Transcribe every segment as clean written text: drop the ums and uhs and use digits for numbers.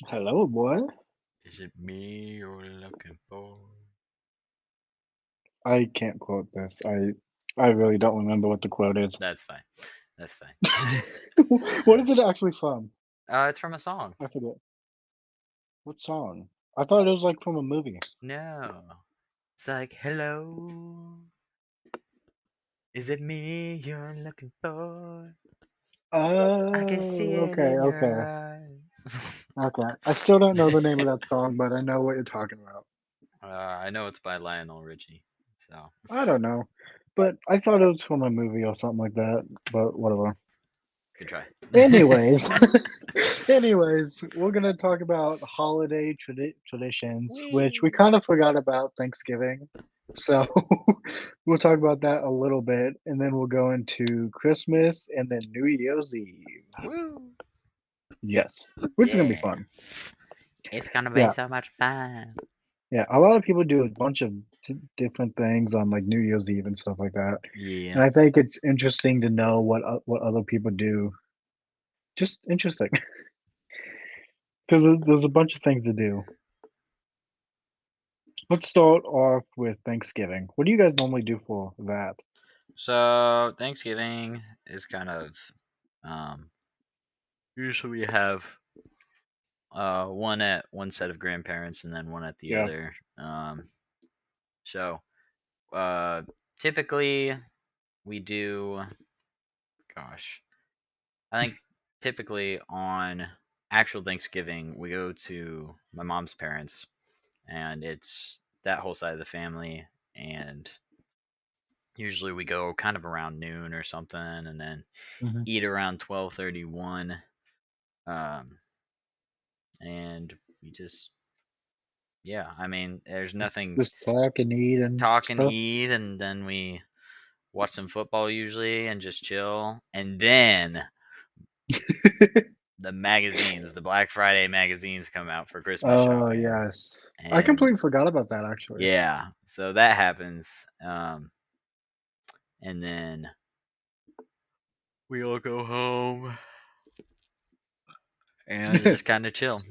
Hello, boy. Is it me you're looking for? I can't quote this. I really don't remember what the quote is. That's fine. That's fine. What is it actually from? It's from a song. I forget. What song? I thought it was like from a movie. No. It's like, hello. Is it me you're looking for? I can see Oh, it okay, in your okay, eyes. okay. I still don't know the name of that song, but I know what you're talking about. I know it's by Lionel Richie. So, I don't know, but I thought it was from a movie or something like that. But whatever. good try. Anyways, anyways, we're gonna talk about holiday traditions, which we Whee! kind of forgot about Thanksgiving. So we'll talk about that a little bit, and then we'll go into Christmas and then New Year's Eve. Woo! Yes, which is gonna be Yeah. fun. It's gonna be Yeah, so much fun. yeah. A lot of people do a bunch of different things on like New Year's Eve and stuff like that, Yeah. and I think it's interesting to know what other people do. Just interesting because there's a bunch of things to do. Let's start off with Thanksgiving. What do you guys normally do for that? So, Thanksgiving is kind of um usually we have one at one set of grandparents and then one at the Yeah. other. So uh, typically we do. Gosh, I think typically on actual Thanksgiving we go to my mom's parents, and it's that whole side of the family, and usually we go kind of around noon or something, and then Mhm. eat around 12:31. Um, and we just yeah, I mean, there's nothing Just talk and eat and talk and stuff. eat, and then we watch some football usually and just chill. And then the magazines, the Black Friday magazines come out for Christmas Oh, shopping. yes. I And completely forgot about that actually. yeah, so that happens. And then we all go home and just kind of chill.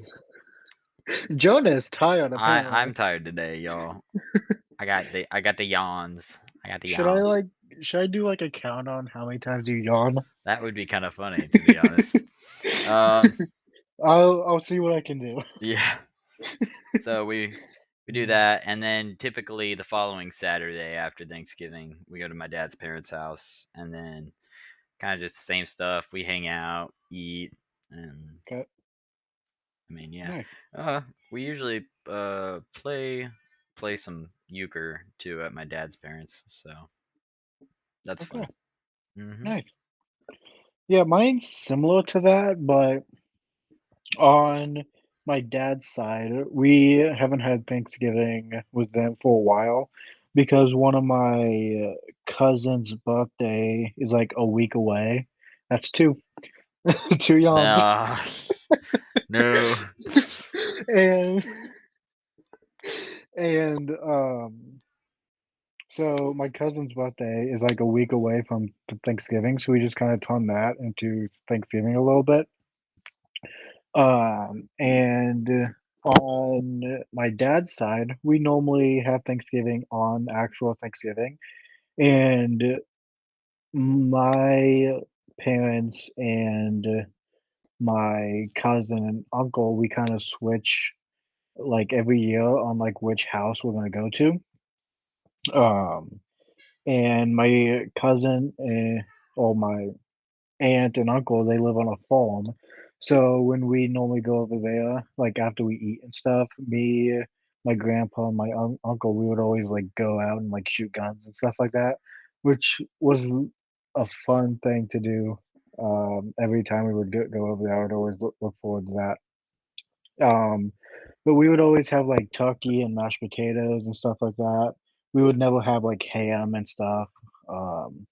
Jonah is tired I'm apparently. tired today, y'all. I got the yawns. I got the Should I yawns. like should I do like a count on how many times you yawn? That would be kind of funny, to be honest. Um, I'll see what I can do. yeah. So we do Mm. that, and then typically the following Saturday after Thanksgiving, we go to my dad's parents' house, and then kind of just the same stuff. We hang out, eat, and Okay. I mean, yeah. Nice. Uh, we usually play some euchre too at my dad's parents, so that's Okay. fun. Mm-hmm. Nice. Yeah, mine's similar to that, but on my dad's side, we haven't had Thanksgiving with them for a while because one of my cousin's birthday is like a week away. That's two, two yawns. Nah, no. And and so my cousin's birthday is like a week away from Thanksgiving, so we just kind of turned that into Thanksgiving a little bit. And on my dad's side, we normally have Thanksgiving on actual Thanksgiving, and my parents and my cousin and uncle, we kind of switch like every year on like which house we're gonna go to. Um, and my cousin or my aunt and uncle, they live on a farm. So when we normally go over there, like after we eat and stuff, me, my grandpa, and my uncle, we would always like go out and like shoot guns and stuff like that, which was a fun thing to do. Every time we would go over there, I would always look forward to that. But we would always have like turkey and mashed potatoes and stuff like that. We would never have like ham and stuff, um,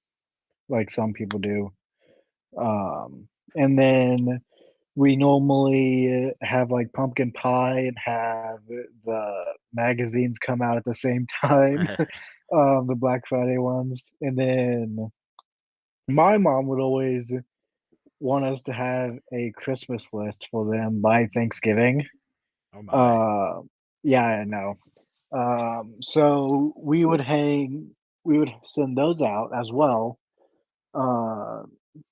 like some people do. And then we normally have like pumpkin pie and have the magazines come out at the same time, the Black Friday ones. And then my mom would always want us to have a Christmas list for them by Thanksgiving. Oh my. Uh, yeah, I know. So we would send those out as well, uh,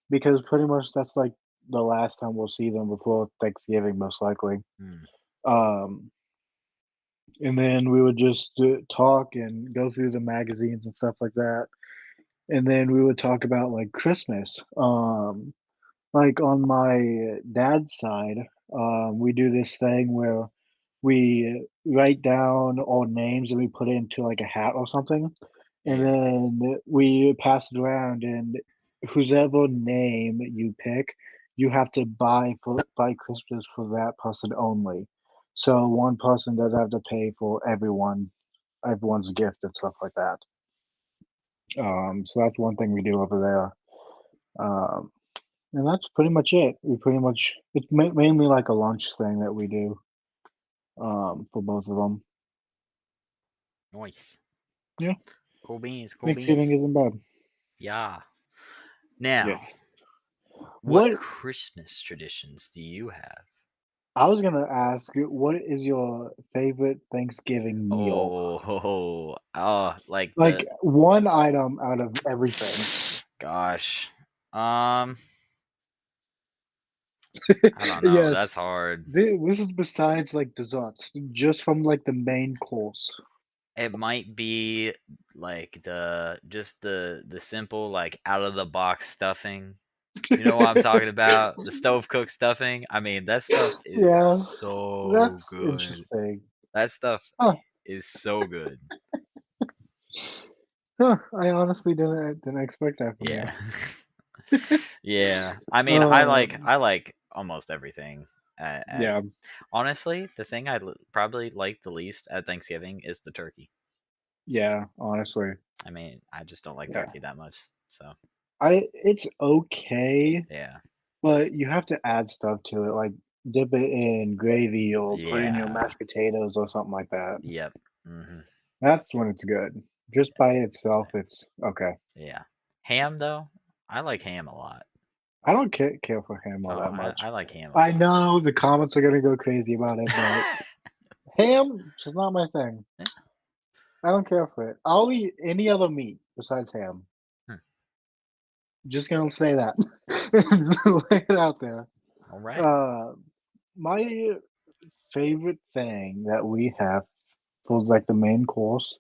because pretty much that's like the last time we'll see them before Thanksgiving, most likely. Hmm. Um, and then we would just talk and go through the magazines and stuff like that. And then we would talk about like Christmas. Like on my dad's side, we do this thing where we write down all names and we put it into like a hat or something, and Yeah. then we pass it around. And whosever name you pick, you have to buy Christmas for that person only. So one person doesn't have to pay for everyone's gift and stuff like that. So that's one thing we do over there. And that's pretty much it. We pretty much it's mainly like a lunch thing that we do, for both of them. Nice. Yeah, Cool beans. Cool Thanksgiving beans. isn't bad. Yeah. Now, Yes. what What Christmas traditions do you have? I was gonna ask you, what is your favorite Thanksgiving meal? Like Like one item out of everything. gosh. I don't know. That's Yes. hard. This is besides like desserts, just from like the main course. It might be like the simple like out of the box stuffing. You know what I'm talking about? The stove cooked stuffing. I mean, that stuff is Yeah, so that's good. interesting. That stuff Huh, is so good. huh, I honestly didn't expect that from you. Yeah. Yeah. I mean, Um, I like almost everything. At yeah, honestly, the thing probably like the least at Thanksgiving is the turkey. yeah, honestly, I mean, I just don't like yeah. turkey that much. So, It's okay, yeah. but you have to add stuff to it, like dip it in gravy or put in your Yeah. mashed potatoes or something like that. Yep. Mhm. That's when it's good. Just by itself, it's okay. Yeah. Ham though, I like ham a lot. I don't care for ham Oh, all that much. I like ham a I lot. know the comments are gonna go crazy about it, but ham is not my thing. Yeah. I don't care for it. I'll eat any other meat besides ham. Hmm. Just gonna say that. Lay it out there. All right. Uh, my favorite thing that we have for like the main course.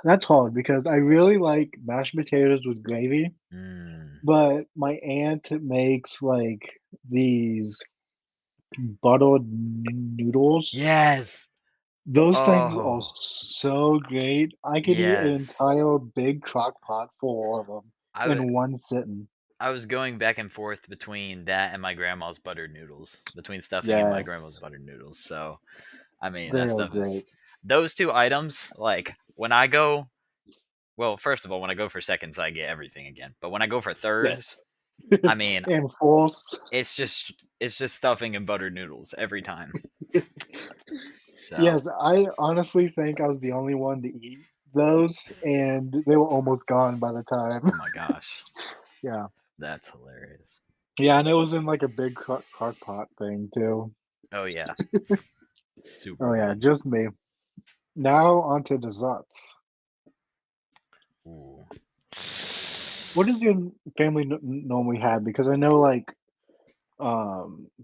That's hard because I really like mashed potatoes with gravy, Mm. but my aunt makes like these buttered noodles. Yes. Those things are Oh, so great. I could eat an yes. entire big crock pot for all of them I w- in one sitting. I was going back and forth between that and my grandma's buttered noodles, between stuffing and my grandma's Yes, buttered noodles. So, I mean, they that are stuff is great. those two items. Like when I go, well, first of all, when I go for seconds, I get everything again. But when I go for thirds, Yes. I mean, And fourths. it's just stuffing and buttered noodles every time. So, Yes, I honestly think I was the only one to eat those, and they were almost gone by the time. oh my gosh, Yeah. that's hilarious. Yeah, and it was in, like, a big crock pot thing too. Oh yeah, super Oh, yeah, good. just me. Now onto desserts. Ooh. What does your family normally have? Because I know, like,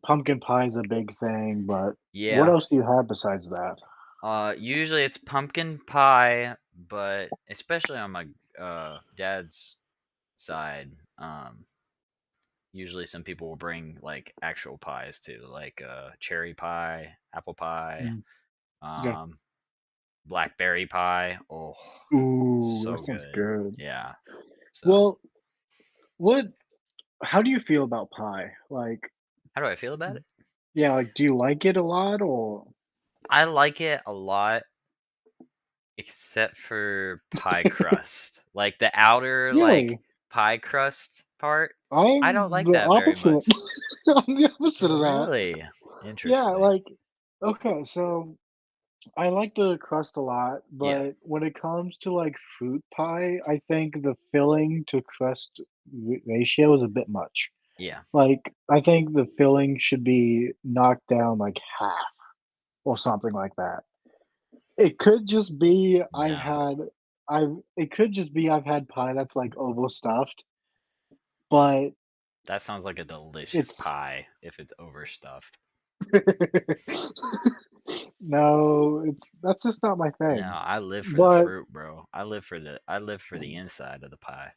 pumpkin pie is a big thing, but what Yeah. else do you have besides that? Usually it's pumpkin pie, but especially on my dad's side, usually some people will bring like actual pies too, like cherry pie, apple pie, Mm, yeah. um, blackberry pie. Oh, Ooh, so that sounds good. good. Yeah. So, Well, what how do you feel about pie? Like, how do I feel about it? yeah, like, do you like it a lot or I like it a lot, except for pie crust. Like the outer like really? pie crust part. I don't I'm like the that very opposite. much. I'm the opposite of that. Really? Yeah, Interesting. like, okay, so I like the crust a lot, Yeah, but when it comes to, like, fruit pie, I think the filling to crust ratio is a bit much. yeah, Like, I think the filling should be knocked down, like, half or something like that. It could just be no. I've had pie that's, like, overstuffed, but That sounds like a delicious it's pie if it's overstuffed. No, that's just not my No, thing. I live for the But fruit, bro. I live for the inside of the pie.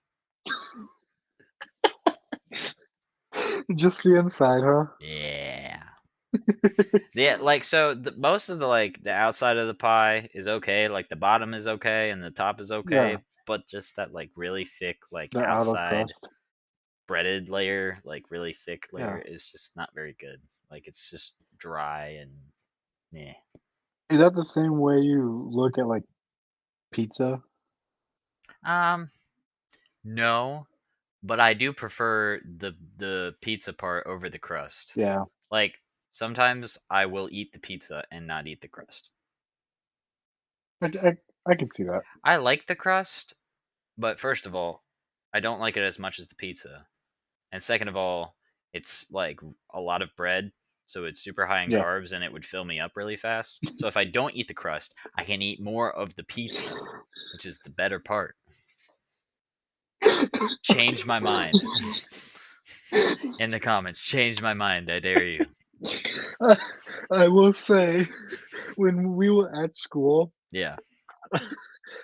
just the inside, huh? Yeah. Yeah, like so most of the like the outside of the pie is okay, like the bottom is okay and the top is okay, Yeah, but just that like really thick like the outer outside crust. breaded layer, like really thick layer Yeah. is just not very good. Like it's just dry and yeah. Is that the same way you look at, like, pizza? Um no, but I do prefer the pizza part over the crust. Yeah. Like sometimes I will eat the pizza and not eat the crust. I could see that. I like the crust, but first of all, I don't like it as much as the pizza. And second of all, it's like a lot of bread, so it's super high in Yeah. carbs and it would fill me up really fast. So if I don't eat the crust, I can eat more of the pizza, which is the better part. Change my mind. In the comments, change my mind, I dare you. I I will say, when we were at school, Yeah,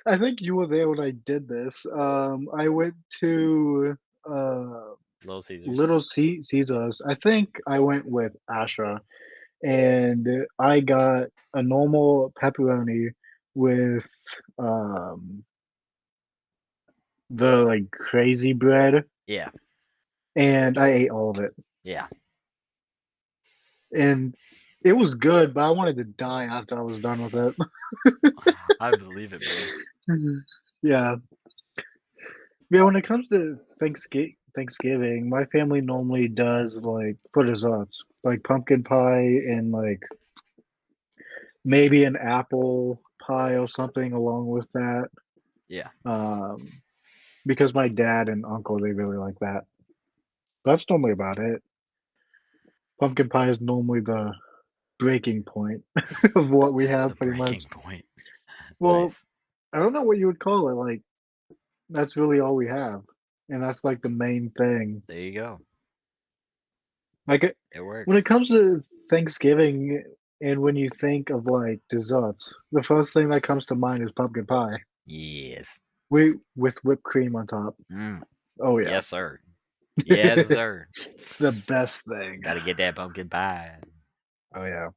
I think you were there when I did this. I went to, uh, Little Caesars. Little Caesars. I think I went with Asha, and I got a normal pepperoni with, um, the, like, crazy bread, Yeah, and I ate all of it. yeah. And it was good, but I wanted to die after I was done with it. I believe it, buddy. Yeah. Yeah, when it comes to Thanksgiving, my family normally does, like, for desserts, like, pumpkin pie and, like, maybe an apple pie or something along with that, Yeah, um, because my dad and uncle, they really like that. That's normally about it. Pumpkin pie is normally the breaking point of what we the have pretty much. breaking point. Well, Nice. I don't know what you would call it, like, that's really all we have, and that's, like, the main thing. There you go. Like, It when it works. comes to Thanksgiving and when you think of, like, desserts, the first thing that comes to mind is pumpkin pie. Yes. We with whipped cream on top. Mm. Oh, yeah. Yes, sir. Yes, sir. The best thing. Got to get that pumpkin pie. Oh, yeah.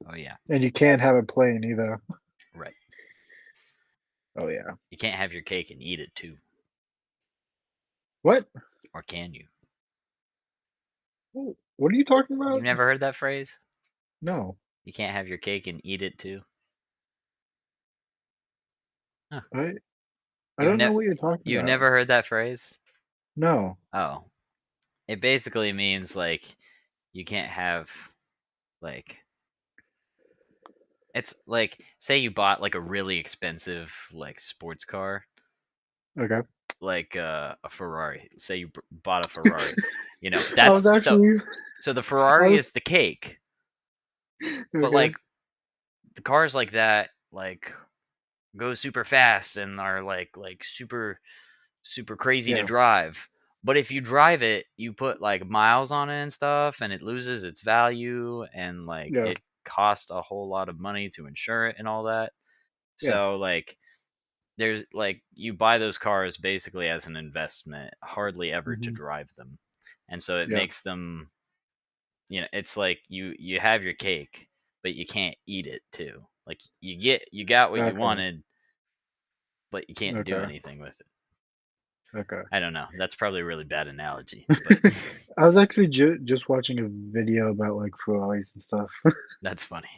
Oh yeah. And you can't have it plain either. Right. Oh, yeah. You can't have your cake and eat it too, What? or can you? What are you talking You've about? never heard that phrase? No. You can't have your cake and eat it too. Huh. I I You've don't know never what you're talking you've about. never heard that phrase? No. Oh, it basically means like you can't have like it's like say you bought like a really expensive like sports car, Okay. like a Ferrari. Say you bought a Ferrari. I was That's actually so the I Ferrari was is the cake, but okay. like the cars like that like go super fast and are like super crazy to Yeah. drive. But if you drive it, you put like miles on it and stuff, and it loses its value, and like Yeah. it costs a whole lot of money to insure it and all that. Yeah. So like there's like you buy those cars basically as an investment, hardly ever to Mhm. drive them. And so it Yeah. makes them, it's like you have your cake, but you can't eat it too. Like you got what you Okay. wanted, but you can't do Okay. anything with it. Okay. I don't know. That's probably a really bad analogy, but I was actually just watching a video about, like, Ferraris and stuff. that's funny.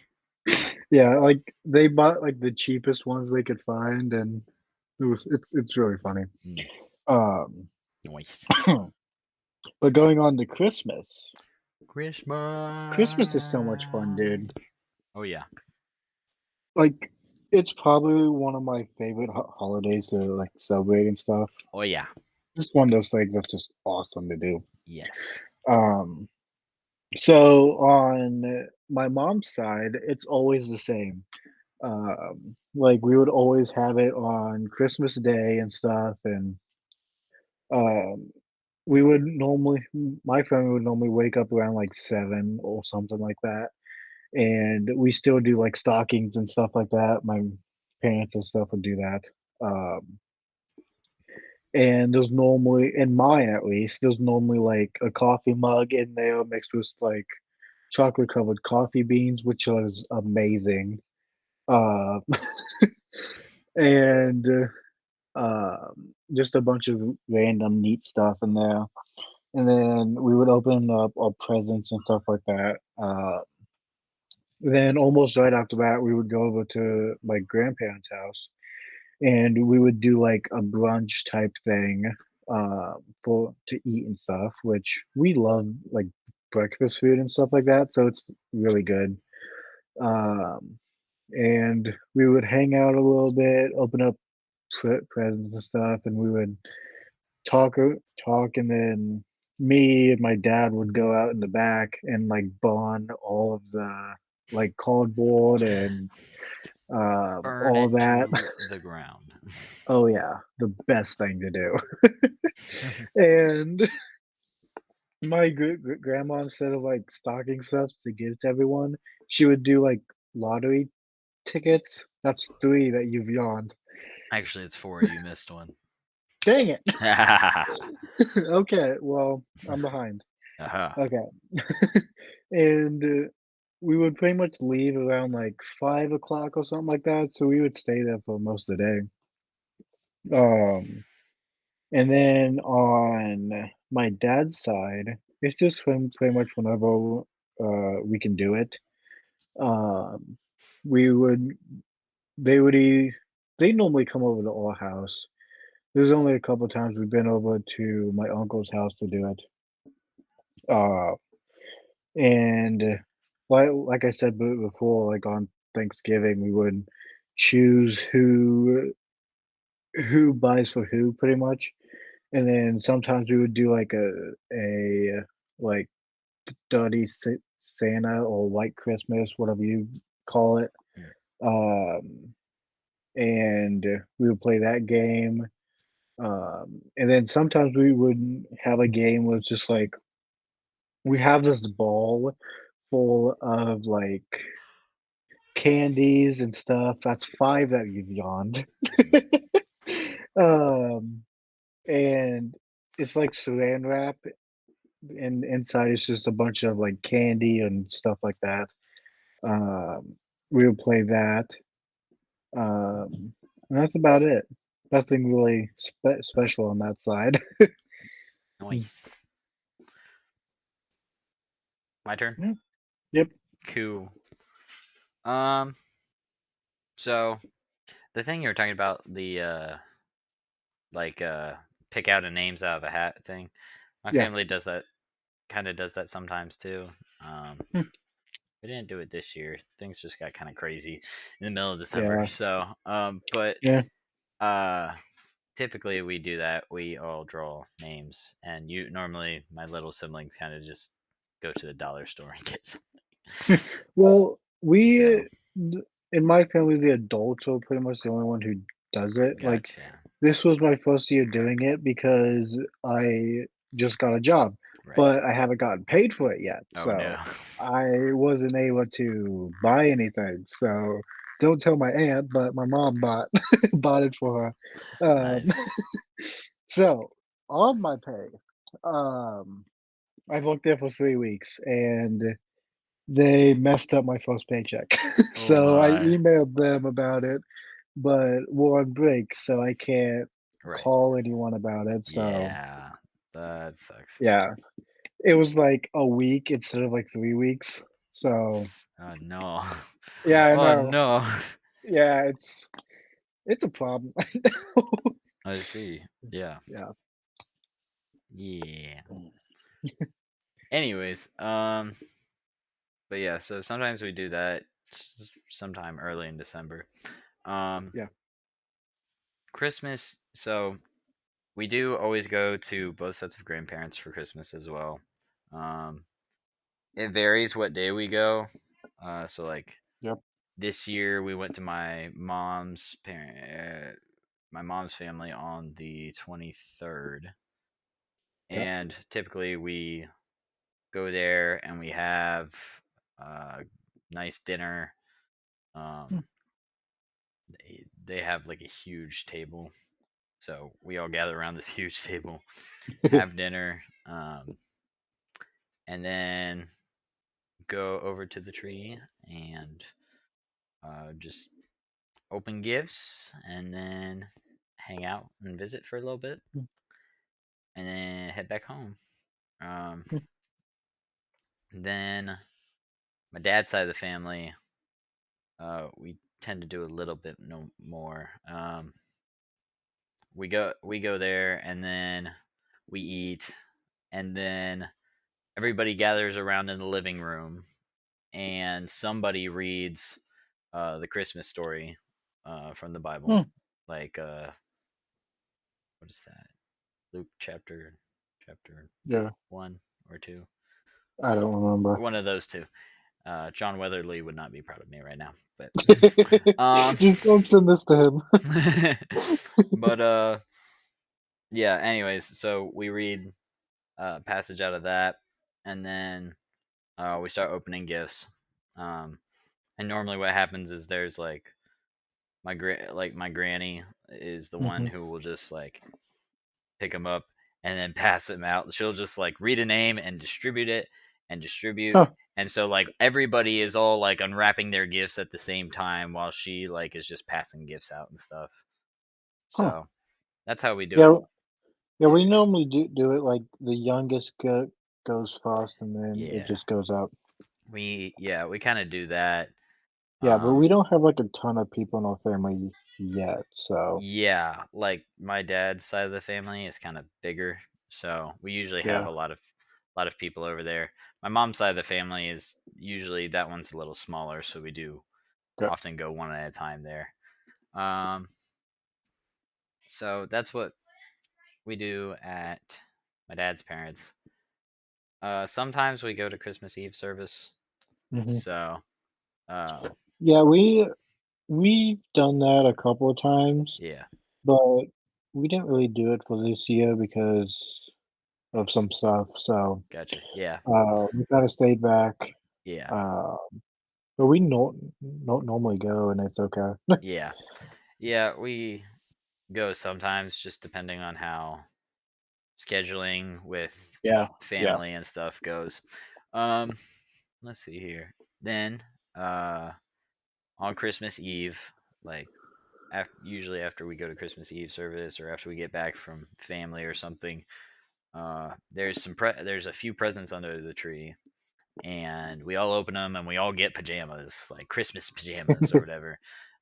Yeah, like, they bought, like, the cheapest ones they could find, and it's really funny. Mm, Um, nice. but going on to Christmas. Christmas. Christmas is so much fun, dude. Oh yeah. Like, it's probably one of my favorite holidays to, like, celebrate and stuff. Oh yeah. Just one of those things that's just awesome to do. Yes. Um, so on my mom's side, it's always the same. Like, we would always have it on Christmas Day and stuff, and, um, we would normally my family would normally wake up around, like, 7 or something like that, and we still do, like, stockings and stuff like that. My parents and stuff would do that. Um, and there's normally in mine, at least, there's normally, like, a coffee mug in there mixed with, like, chocolate-covered coffee beans, which is amazing. Uh, and, just a bunch of random neat stuff in there. And then we would open up our presents and stuff like that. Then almost right after that, we would go over to my grandparents' house, and we would do, like, a brunch type thing, for to eat and stuff, which we love, like, breakfast food and stuff like that, so it's really good. Um, and we would hang out a little bit, open up presents and stuff, and we would talk, and then me and my dad would go out in the back and, like, burn all of the, like, cardboard and, Burn all it that. to the ground. Oh, yeah, the best thing to do. And my grandma, instead of, like, stocking stuff to give to everyone, she would do, like, lottery tickets. That's 3 that you've yawned. Actually, it's four. You missed one. Dang it. Okay, well, I'm behind. Aha. Okay. And, we would pretty much leave around, like, 5 o'clock or something like that, so we would stay there for most of the day. And then on my dad's side, it's just when pretty much whenever, we can do it. Um, we would they would they normally come over to our house. There's only a couple times we've been over to my uncle's house to do it. Uh, and like I said before, like on Thanksgiving, we would choose who buys for who pretty much. And then sometimes we would do like a like Dirty Santa or White Christmas, whatever you call it. Mm. Um, and we would play that game. And then sometimes we would have a game where it's just like we have this ball full of like candies and stuff. That's 5 that you've yawned. Mm. Um, and it's like Saran wrap, and inside it's just a bunch of like candy and stuff like that. We would play that. And that's about it. Nothing really special on that side. Nice. My turn. Yeah. Yep. Cool. Um. So the thing you were talking about, the like pick out a names out of a hat thing. My Yeah. family does that. Kind of does that sometimes too. Um. Hmm. We didn't do it this year. Things just got kind of crazy in the middle of December. Yeah. So, but Yeah. uh, typically we do that. We all draw names, and you normally my little siblings kind of just go to the dollar store and get something. Well, So, in my family, the adults are pretty much the only one who does it. Like, gotcha. this was my first year doing it because I just got a job, Right. but I haven't gotten paid for it yet. Oh no. So I wasn't able to buy anything. So don't tell my aunt, but my mom bought bought it for her. Nice. So on my pay, um, I've worked there for 3 weeks, and they messed up my first paycheck. Oh So I my. emailed them about it, but we're on break, so I can't Right. call anyone about it. So Yeah. That sucks. yeah, it was like a week instead of like 3 weeks. So Oh no. yeah, I Oh know. no. Yeah, it's a problem. I know. I see. Yeah. Yeah. Yeah. Mm. Anyways, but yeah, so sometimes we do that. sometime early in December. Um, Yeah. Christmas. So we do always go to both sets of grandparents for Christmas as well. Um, it varies what day we go. So like Yep. this year we went to my mom's family on the 23rd, Yep. and typically we go there and we have a nice dinner. Um, they have like a huge table, so we all gather around this huge table, have dinner, and then go over to the tree and just open gifts, and then hang out and visit for a little bit, and then head back home. Um, then my dad's side of the family, we tend to do a little bit no more. We go there, and then we eat, and then everybody gathers around in the living room, and somebody reads the Christmas story from the Bible, Hmm. like what is that? Luke chapter Yeah. 1 or 2, I don't remember. one of those two. John Weatherly would not be proud of me right now, but um, Just don't send this to him. but yeah. Anyways, so we read a passage out of that, and then we start opening gifts. Um, and normally, what happens is there's like my granny is the one Hmm. who will just like pick them up and then pass them out. She'll just like read a name and distribute it and distribute. Huh. And so like everybody is all like unwrapping their gifts at the same time while she like is just passing gifts out and stuff. Huh. So that's how we do it. Yeah. Yeah. Yeah. We normally do it like the youngest goes first, and then it Yeah. just goes up. We kind of do that. Yeah, but Um we don't have like a ton of people in our family yet, so yeah, like my dad's side of the family is kind of bigger, so we usually have yeah. a lot of people over there. My mom's side of the family is usually that one's a little smaller, so we do Good. often go one at a time there. Um, so that's what we do at my dad's parents. Sometimes we go to Christmas Eve service. Hmm. So, um, Yeah, we've done that a couple of times, yeah, but we didn't really do it for this year because of some stuff. So gotcha. Yeah, we kind of stayed back. yeah, Uh, but we normally go, and it's okay. yeah, yeah. We go sometimes, just depending on how scheduling with Yeah, yeah, family and stuff goes. Um, let's see here. Then, uh, on Christmas Eve, like usually after we go to Christmas Eve service or after we get back from family or something, there's a few presents under the tree, and we all open them and we all get pajamas, like Christmas pajamas or whatever.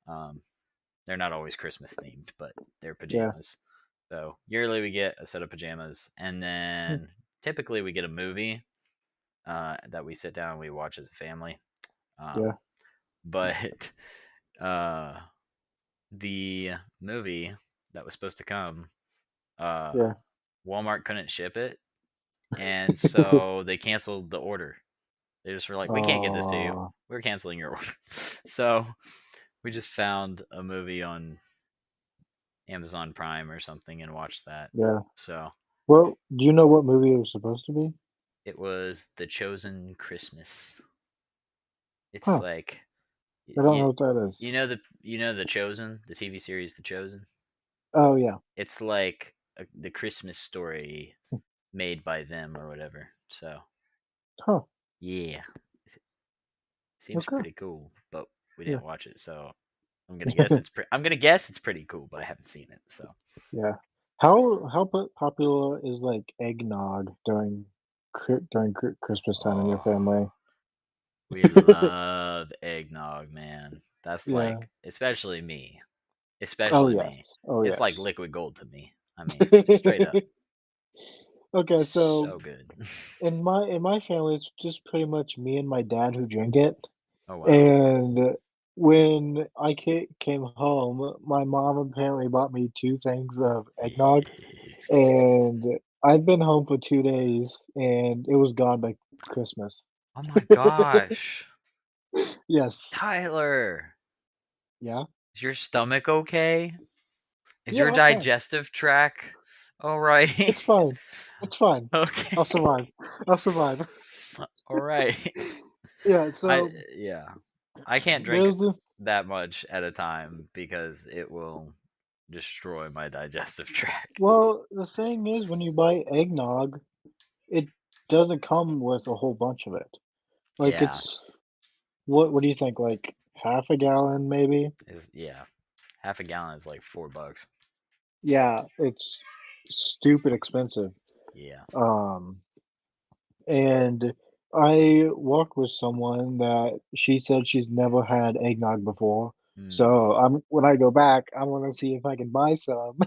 Um, they're not always Christmas themed, but they're yeah. pajamas. So yearly we get a set of pajamas, and Hmm. then typically we get a movie that we sit down and we watch as a family. Yeah, But uh, the movie that was supposed to come, uh, yeah. Walmart couldn't ship it, and so they canceled the order. They just were like, "We can't get this to you. Oh, We're canceling your order." So we just found a movie on Amazon Prime or something and watched that. yeah. So Well, do you know what movie it was supposed to be? it was The Chosen Christmas. It's Huh. like I don't know you what that is. you know the Chosen, the TV series The Chosen. Oh, yeah. It's like the Christmas story made by them or whatever. So Huh. yeah, seems Okay. pretty cool, but we Yeah. didn't watch it, so I'm gonna guess it's pretty cool, but I haven't seen it. So Yeah. How popular is like eggnog during Christmas time in your oh, family? we love eggnog, man. That's Yeah. like especially me, Oh especially yes. me. Oh It's yes. like liquid gold to me. I mean, straight up, Okay, so so good. in my family, it's just pretty much me and my dad who drink it. Oh wow. And when I came home, my mom apparently bought me 2 things of eggnog, and I've been home for 2 days, and it was gone by Christmas. Oh my gosh. Yes. Tyler, Yeah? is your stomach okay? Is Yeah, your I'm fine. digestive tract all right? It's fine. It's fine. I'll Okay. survive. I'll survive. All right. Yeah, I so yeah. I can't drink there's a that much at a time because it will destroy my digestive tract. well, the thing is when you buy eggnog, it doesn't come with a whole bunch of it. Like, Yeah. it's what do you think, like, half a gallon maybe? Is yeah. Half a gallon is like $4. Yeah, it's stupid expensive. Yeah. Um, and I work with someone that she said she's never had eggnog before. Mm, So I'm when I go back, I want to see if I can buy some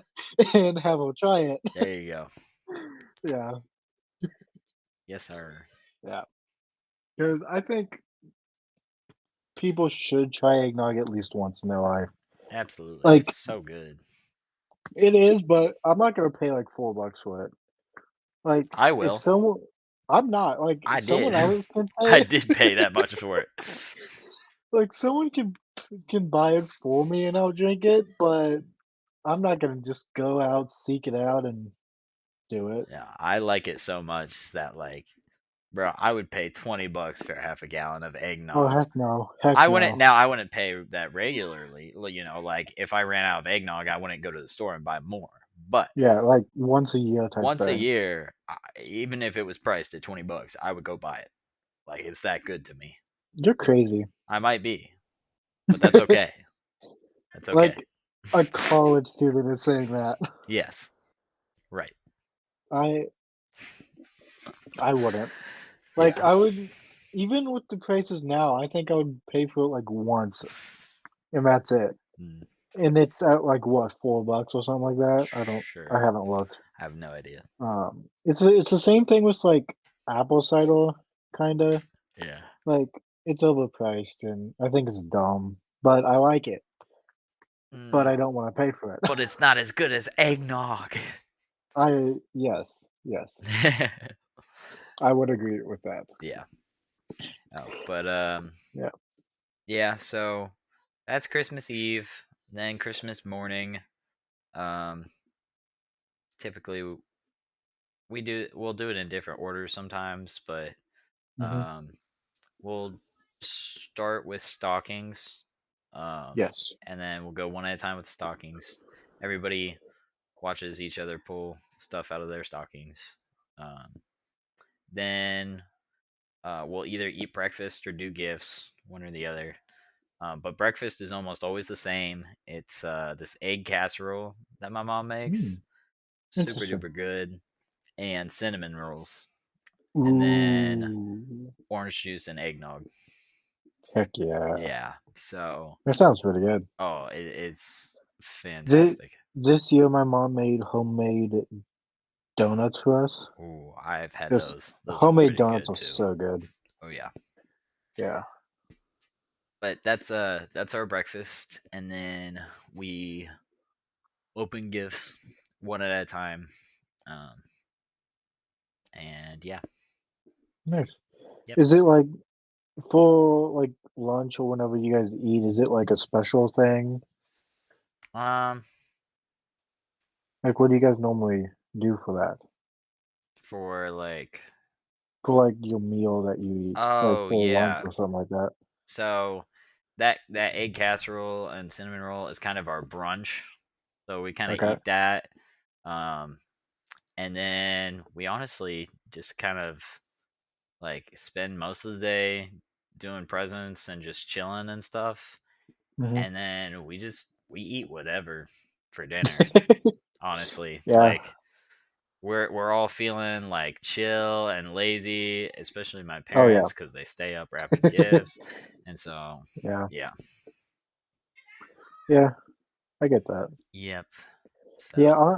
and have her try it. there you go. Yeah, Yes, sir. yeah. Because I think people should try eggnog at least once in their life. Absolutely. It's Like so good. it is, but I'm not gonna pay like $4 for it. Like I if will. someone, I'm not like I if someone did. else can I pay, did pay that much for it. like someone can buy it for me and I'll drink it, but I'm not gonna just go out, seek it out, and do it. Yeah, I like it so much that like, bro, I would pay $20 for half a gallon of Oh eggnog. heck no, heck I wouldn't no. now. I wouldn't pay that regularly. Like if I ran out of eggnog, I wouldn't go to the store and buy more. But Yeah, like once a year type once a thing. year, even if it was priced at $20, I would go buy it. Like it's that good to me. You're crazy. I might be, but that's okay. That's okay. Like a college student is saying that. Yes, right. I I wouldn't. Like Yeah. I would even with the prices now, I think I would pay for it like once and that's it. Mm, And it's at like what, $4 or something like that? I sure. haven't looked. I have no idea. It's the same thing with like apple cider kinda. Yeah. Like it's overpriced and I think it's dumb, but I like it, but Mm, I don't wanna pay for it. but it's not as good as eggnog. Yes, yes. I would agree with that. Yeah. Oh, but Yeah. yeah. So that's Christmas Eve. Then Christmas morning. Um, typically we'll do it in different orders sometimes, but Mhm. um, we'll start with stockings. Um, Yes. and then we'll go one at a time with stockings. Everybody watches each other pull stuff out of their stockings. Um, then we'll either eat breakfast or do gifts, one or the other. But breakfast is almost always the same. It's this egg casserole that my mom makes, Mm, super interesting. duper good, and cinnamon rolls, and then Ooh. orange juice and eggnog. Heck yeah. Yeah, so That sounds pretty good. it's Thi fantastic. this year, my mom made homemade donuts for us. Ooh, I've had Just those. Those are homemade pretty donuts good are too. so good. Oh yeah. Yeah. But that's our breakfast, and then we open gifts one at a time. Um, and yeah, Nice. yep. Is it like for like lunch or whenever you guys eat, is it like a special thing? Um, Like what do you guys normally do for that? for like, For like your meal that you eat, like oh for lunch yeah, or something like that? so that egg casserole and cinnamon roll is kind of our brunch. So we kind of Okay. eat that, um, and then we honestly just kind of like spend most of the day doing presents and just chilling and stuff. Mhm. And then we eat whatever for dinner. Honestly, Yeah. like we're all feeling like chill and lazy, especially my Oh, yeah. parents because they stay up wrapping gifts, and so Yeah. yeah, Yeah, I get that. yep. Yeah, So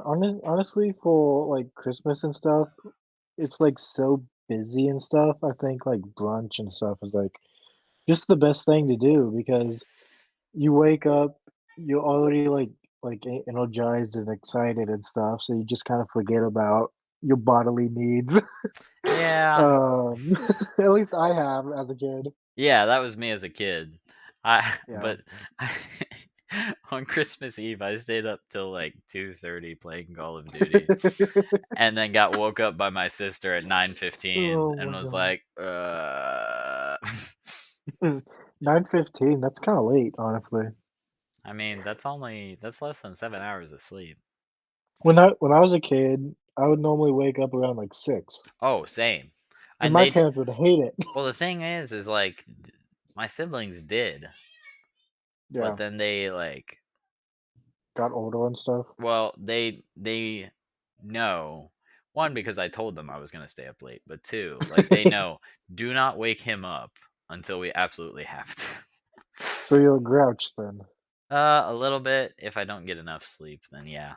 honestly, for, like, Christmas and stuff, it's, like, so busy and stuff, I think, like, brunch and stuff is, like, just the best thing to do because you wake up, you're already like energized and excited and stuff, so you just kind of forget about your bodily needs. Yeah, um, at least I have as a kid. yeah, that was me as a kid. Yeah. But I, on Christmas Eve, I stayed up till like 2:30 playing Call of Duty, and then got woke up by my sister at 9:15 Oh and my was god. like, 9:15. That's kind of late, honestly. I mean, that's less than 7 hours of sleep. When I was a kid, I would normally wake up around like 6, Oh, same. and And my they, parents would hate it. well, the thing is like my siblings did, but Yeah, then they like, got older and stuff. well, they know, one, because I told them I was gonna stay up late, but two, like they know, do not wake him up until we absolutely have to. So you're a grouch then. A little bit. If I don't get enough sleep, then yeah,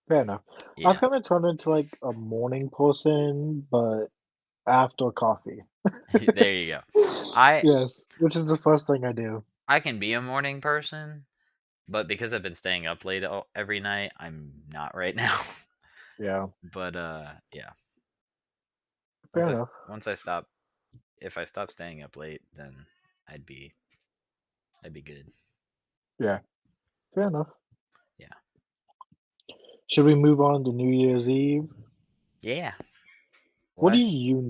Fair enough. I've yeah. kind of turned into like a morning person, but after coffee. There you go. I Yes, which is the first thing I do. I can be a morning person, but because I've been staying up late every night, I'm not right now. Yeah, But yeah. fair enough. Once I stop, if I stop staying up late, then I'd be I'd be good. Yeah, fair enough. Yeah. Should we move on to New Year's Eve? Yeah. Well, What do you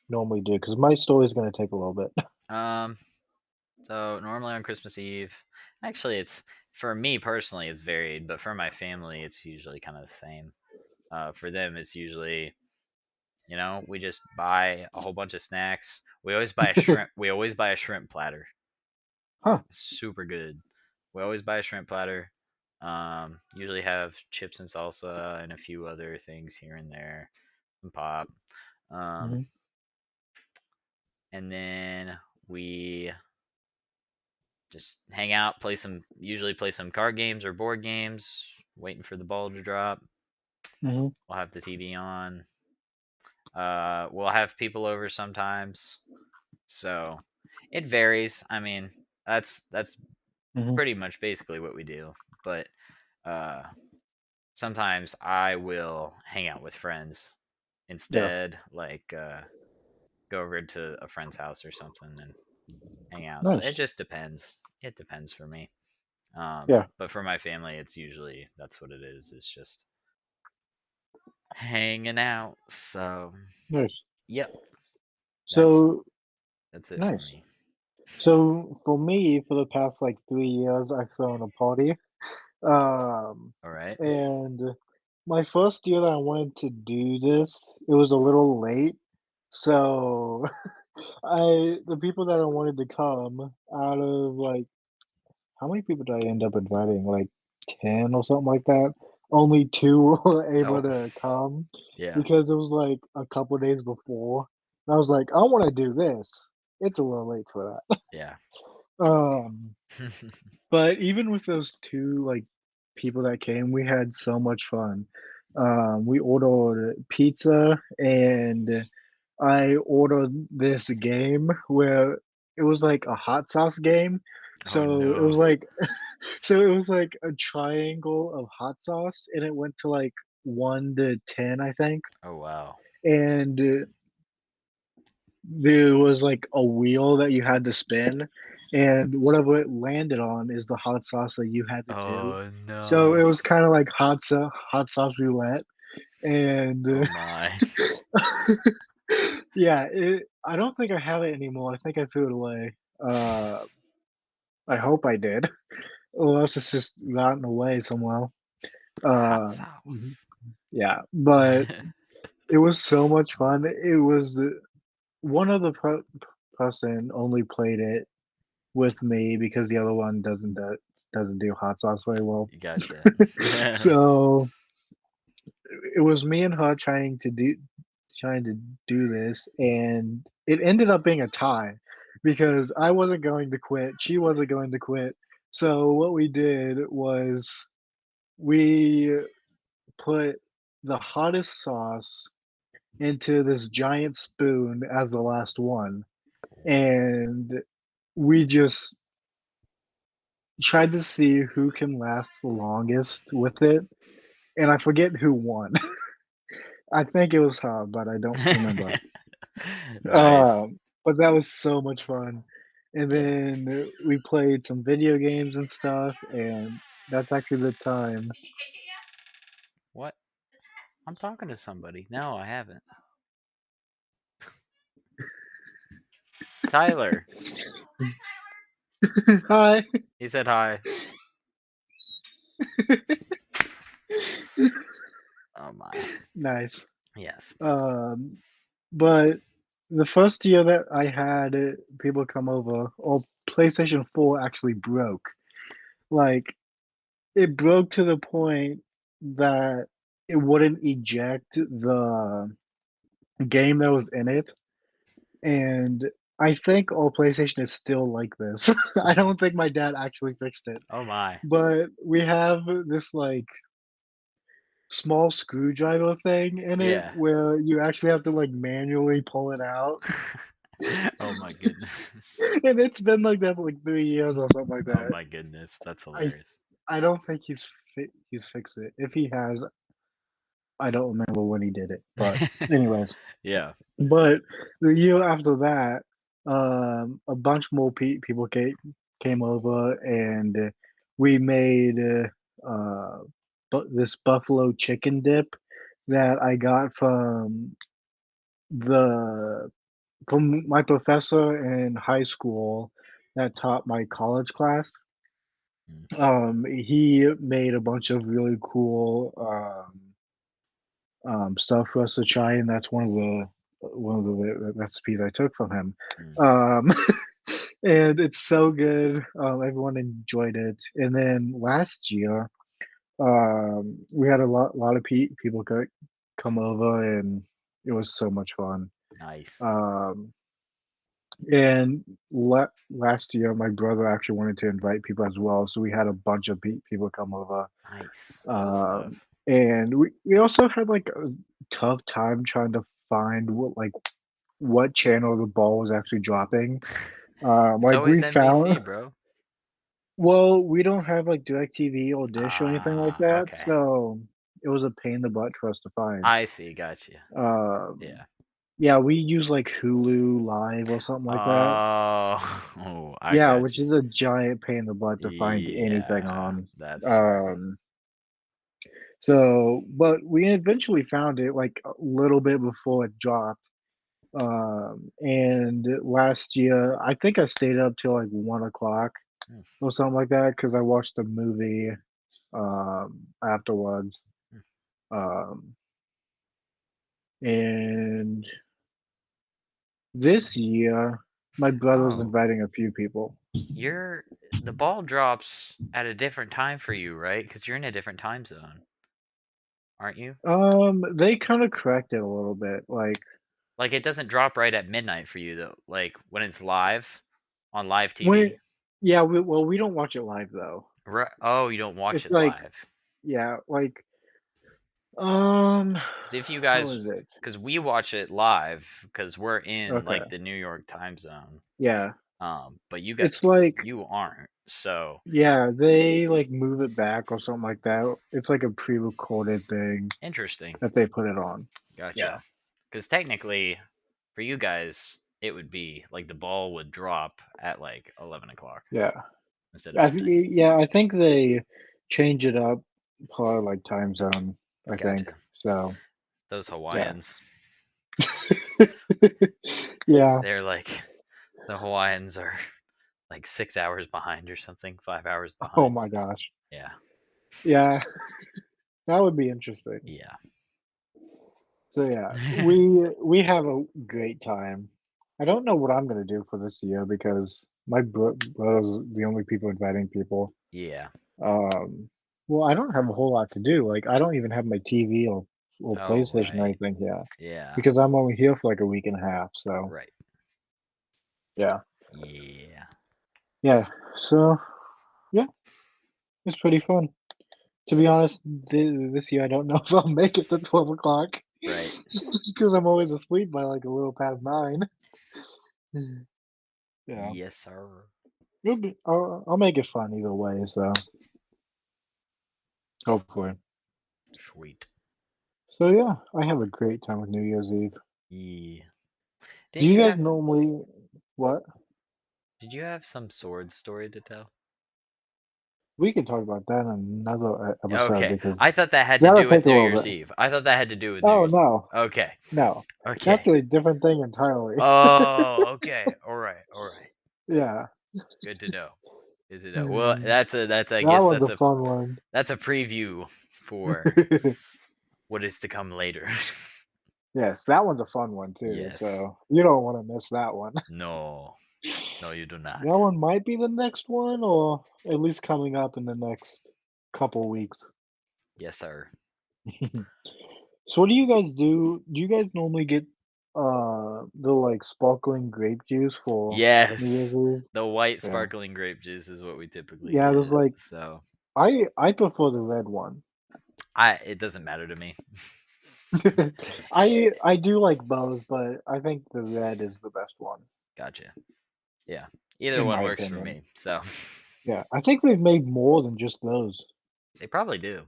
normally do? Because my story is going to take a little bit. um so normally on Christmas Eve, actually it's, for me personally it's varied, but for my family it's usually kind of the same. For them it's usually, we just buy a whole bunch of snacks. We always buy a shrimp platter. Huh. Super good. We always buy a shrimp platter. Usually have chips and salsa and a few other things here and there, some pop. Um, Hmm. and then we just hang out, usually play some card games or board games, waiting for the ball to drop. Hmm. We'll have the TV on. We'll have people over sometimes. So it varies. I mean, that's Hmm. pretty much basically what we do. But uh, sometimes I will hang out with friends Yeah. instead, like go over to a friend's house or something and hang out. So Nice. it just depends. It depends for me. Yeah. But for my family, it's usually that's what it is. It's just hanging out. So Nice. yep, that's So that's it for nice. me. So for me, for the past like 3 years, I've thrown a party. Um, All right. and my first year that I wanted to do this, it was a little late. So the people that I wanted to come out of like, how many people did I end up inviting? Like 10 or something like that. Only two were able Oh, to come yeah, because it was like a couple days before. And I was like, I want to do this. It's a little late for that. yeah. But even with those two like people that came, we had so much fun. We ordered pizza and I ordered this game where it was like a hot sauce game. Oh So it no. was like so it was like a triangle of hot sauce and it went to like 1 to 10, I think. Oh wow. And there was like a wheel that you had to spin and whatever it landed on is the hot sauce that you had to do. Oh So no. it was kind of like hot sauce roulette and Oh my. yeah, I don't think I have it anymore. I think I threw it away. Uh, I hope I did, or else it's just rotten away somewhere. Hot Mhm, sauce. yeah, but it was so much fun. It was one other person only played it with me because the other one doesn't do hot sauce very well. Gotcha. So it was me and her trying to do this, and it ended up being a tie because I wasn't going to quit, she wasn't going to quit. So what we did was we put the hottest sauce into this giant spoon as the last one, and we just tried to see who can last the longest with it, and I forget who won. I think it was her, but I don't remember. Nice. But that was so much fun. And Yeah. then we played some video games and stuff, and that's actually the time. What? I'm talking to somebody. No, I haven't. Tyler. Hi. He said hi. Oh my. Nice. Yes. Um, but the first year that I had people come over, or PlayStation 4 actually broke. Like, it broke to the point that it wouldn't eject the game that was in it, and I think all PlayStation is still like this. I don't think my dad actually fixed it, Oh my. but we have this, like, small screwdriver thing in it Yeah. where you actually have to, like, manually pull it out, Oh my goodness. and it's been like that for, like, 3 years or something like Oh that. my goodness. That's I hilarious. I don't think he's fixed it. If he has, I don't remember when he did it, but anyways. Yeah. But the year after that, a bunch more people came over, and we made this buffalo chicken dip that I got the from my professor in high school that taught my college class. Mm, He made a bunch of really cool stuff for us to try, and that's one of the recipes I took from him. mm. Um, and it's so good. Everyone enjoyed it. And then last year, we had a lot of people come over, and it was so much fun. Nice. Um, and last year, my brother actually wanted to invite people as well, so we had a bunch of people come over. Nice. Good Um, stuff. and we also had like a tough time trying to find what channel the ball was actually dropping. It's Like always we found NBC, bro. well, we don't have like DirecTV or Dish or anything like Ah, that, okay. so it was a pain in the butt for us to find. I see. Gotcha. Um, Yeah. yeah, we use like Hulu Live or something like that. Oh, oh, I Yeah, which gotcha. is a giant pain in the butt to find anything Yeah, on. that's true. Um, but we eventually found it like a little bit before it dropped. And last year, I think I stayed up till like 1 o'clock Mm, or something like that because I watched the movie afterwards. mm. Um, and this year, my brother's Oh, inviting a few people. you're the ball drops at a different time for you, right? Because you're in a different time zone, aren't you? They kind of corrected a little bit. Like Like it doesn't drop right at midnight for you though. Like when it's live on live when, TV. yeah, we don't watch it live though. Right. Oh, you don't watch It's it like, live. yeah, like um, Because if you how guys, is it? because we watch it live, because we're in Okay, like the New York time zone. yeah, But it's like you aren't. So yeah, they like move it back or something like that. It's like a pre-recorded thing interesting. that they put it on. Yeah, Gotcha. Because technically, for you guys, it would be like the ball would drop at like 11 o'clock yeah. instead of midnight. Yeah, I think they change it up per like time zone, I think. Gotcha. So, Those yeah. Hawaiians, Yeah. they're like the Hawaiians are like 6 hours behind or something, 5 hours Oh behind. my gosh. Yeah. Yeah, that would be interesting. Yeah. So yeah, we have a great time. I don't know what I'm gonna do for this year because my brother's the only people inviting people. Yeah. Um, well, I don't have a whole lot to do. Like, I don't even have my TV or Oh, PlayStation or right. anything yet Yeah. because I'm only here for like a week and a half. So Right. yeah, Yeah. yeah. So yeah, it's pretty fun. To be honest, this year I don't know if I'll make it to 12 o'clock Right. because I'm always asleep by like a little past 9. Yeah. Yes, sir. I'll make it fun either way, so hopefully. Sweet. So yeah, I have a great time with New Year's Eve. Yeah. Do Didn't you you guys have? normally what? Did you have some sword story to tell? We can talk about that in another episode Okay, because I thought that had to that'll do with take a New little Year's bit. Eve. I thought that had to do with New Oh Year's. no, Okay. no, that's Okay. a different thing entirely. Oh, okay. All right. All right. Yeah. Good to know. Good to know. Well, Hmm. that's I That guess one's a fun one. that's a preview for what is to come later. Yes, that one's a fun one too. Yes. So you don't want to miss that one. No. No, you do That not. one might be the next one, or at least coming up in the next couple weeks. Yes, sir. So what do you guys do? Do you guys normally get the like sparkling grape juice for New Year's Yes. Eve? The white Yeah. sparkling grape juice is what we typically Yeah, there's get. like So, I prefer the red one. I it doesn't matter to me. I do like both, but I think the red is the best one, Gotcha. Yeah. Either in one my works for opinion. me. So, Yeah, I think they've made more than just those, they probably do.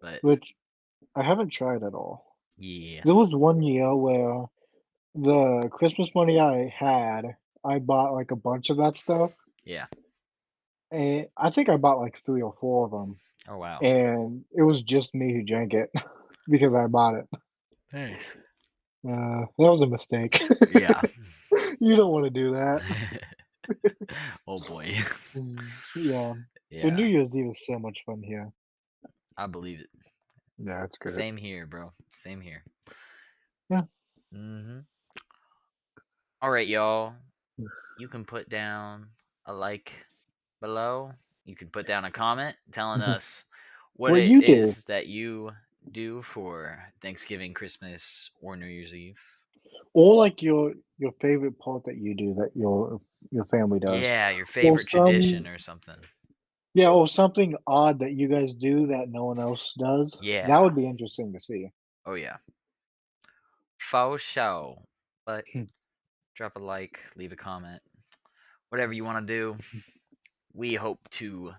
But which I haven't tried at all. yeah. There was one year where the Christmas money I had, I bought like a bunch of that stuff, Yeah. and I think I bought like 3 or 4 of them, Oh wow. and it was just me who drank it because I bought it. Nice. That was a mistake. Yeah. You don't wanna do that. Oh boy. Yeah. The New Yeah. Year's Eve is so much fun here. I believe it. Yeah, it's good. Same here, bro. Same here. Yeah. Mhm. All right, y'all. You can put down a like below. You can put down a comment telling us what What it you do, is that you do for Thanksgiving, Christmas, or New Year's Eve. or like your favorite part that you do that your family does, Yeah, your or favorite some tradition or something. yeah, or something odd that you guys do that no one else does. That Yeah. would be interesting to see. Oh yeah. Faux show. But drop a like, leave a comment, whatever you want to do. We hope to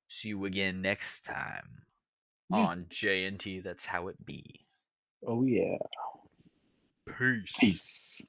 see you again next time Yeah. on JNT. That's how it be. Oh yeah. Peace. Peace.